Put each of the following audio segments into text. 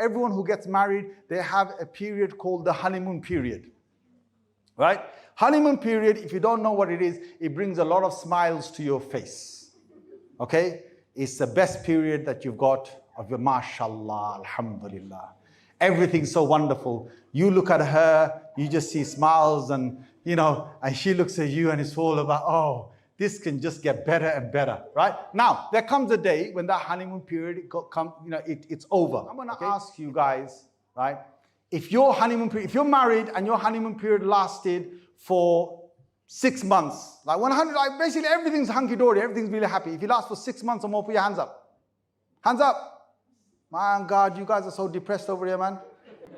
everyone who gets married, they have a period called the honeymoon period. Right? Honeymoon period, if you don't know what it is, it brings a lot of smiles to your face. Okay? It's the best period that you've got of your mashallah, alhamdulillah. Everything's so wonderful. You look at her, you just see smiles and, and she looks at you and it's all about, oh, this can just get better and better, right? Now, there comes a day when that honeymoon period it's over. I'm gonna ask you guys, right? If you're married and your honeymoon period lasted for 6 months, basically everything's hunky-dory, everything's really happy. If you last for 6 months or more, put your hands up. Hands up. My God, you guys are so depressed over here, man.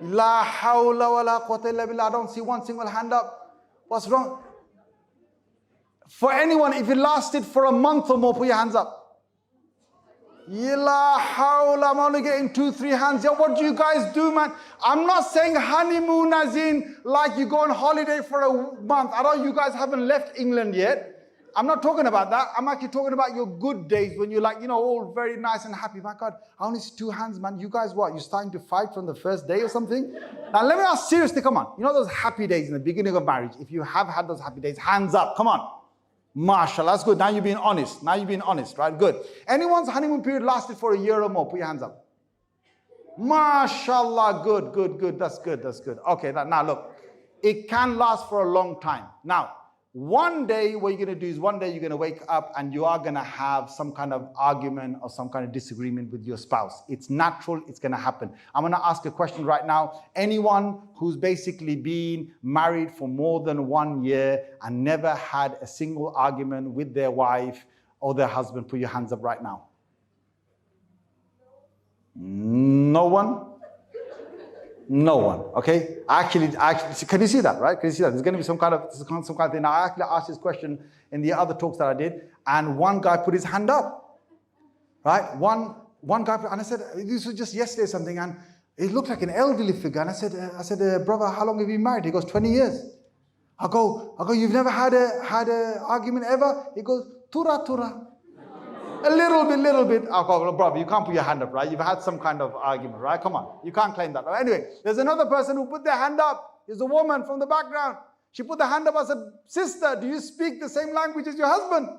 La hawla wa la quwwata illa billah. I don't see one single hand up. What's wrong? For anyone, if it lasted for a month or more, put your hands up. La hawla, I'm only getting 2-3 hands. Yeah, what do you guys do, man? I'm not saying honeymoon as in like you go on holiday for a month. I know you guys haven't left England yet. I'm not talking about that. I'm actually talking about your good days when you're all very nice and happy. My God, I only see 2 hands, man. You guys what? You're starting to fight from the first day or something? Now let me ask seriously, come on. You know those happy days in the beginning of marriage? If you have had those happy days, hands up, come on. MashaAllah, that's good. Now you're being honest. Right? Good. Anyone's honeymoon period lasted for a year or more? Put your hands up. MashaAllah, good. That's good. Okay, now look. It can last for a long time. Now, one day what you're going to do is one day you're going to wake up and you are going to have some kind of argument or some kind of disagreement with your spouse. It's natural. It's going to happen. I'm going to ask a question right now. Anyone who's basically been married for more than 1 year and never had a single argument with their wife or their husband, put your hands up right now. No one? No one, okay? Actually, can you see that, right? Can you see that? There's going to be some kind of thing. Now, I actually asked this question in the other talks that I did, and one guy put his hand up, right? One guy, and I said, this was just yesterday or something, and he looked like an elderly figure, and I said, brother, how long have you been married? He goes, 20 years. I go, you've never had a argument ever? He goes, tura. A little bit. I go, brother, you can't put your hand up, right? You've had some kind of argument, right? Come on, you can't claim that. Anyway, there's another person who put their hand up. It's a woman from the background. She put the hand up. I said, sister, do you speak the same language as your husband?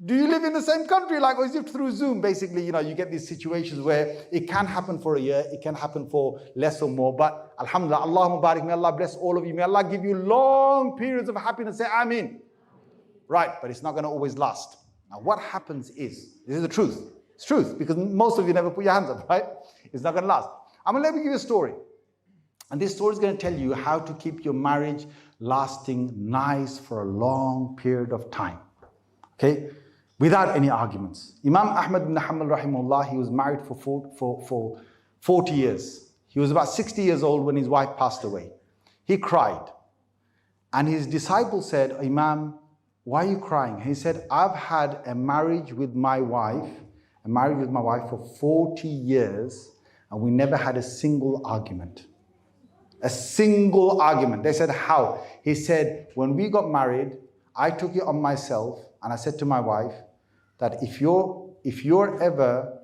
Do you live in the same country? Or is it through Zoom? Basically, you get these situations where it can happen for a year. It can happen for less or more. But alhamdulillah, Allahumma barik, may Allah bless all of you. May Allah give you long periods of happiness. Say Ameen. Right, but it's not going to always last. Now, what happens is, this is the truth. It's truth, because most of you never put your hands up, right? It's not going to last. I'm going to let me give you a story. And this story is going to tell you how to keep your marriage lasting nice for a long period of time. Okay? Without any arguments. Imam Ahmad ibn Hanbal rahimahullah, he was married for 40 years. He was about 60 years old when his wife passed away. He cried. And his disciple said, Imam, why are you crying? He said, I've had a marriage with my wife for 40 years, and we never had a single argument. A single argument. They said, how? He said, when we got married, I took it on myself, and I said to my wife that if you're ever,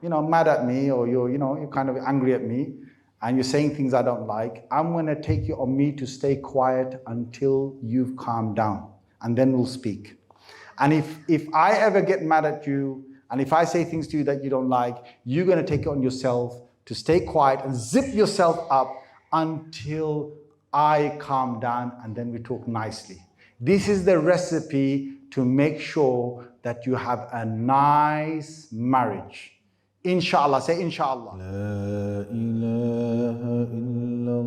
mad at me, or you're kind of angry at me, and you're saying things I don't like, I'm going to take it on me to stay quiet until you've calmed down. And then we'll speak. And if I ever get mad at you, and if I say things to you that you don't like, you're going to take it on yourself to stay quiet and zip yourself up until I calm down, and then we talk nicely. This is the recipe to make sure that you have a nice marriage. Inshallah, say inshallah. La ilaha illallah.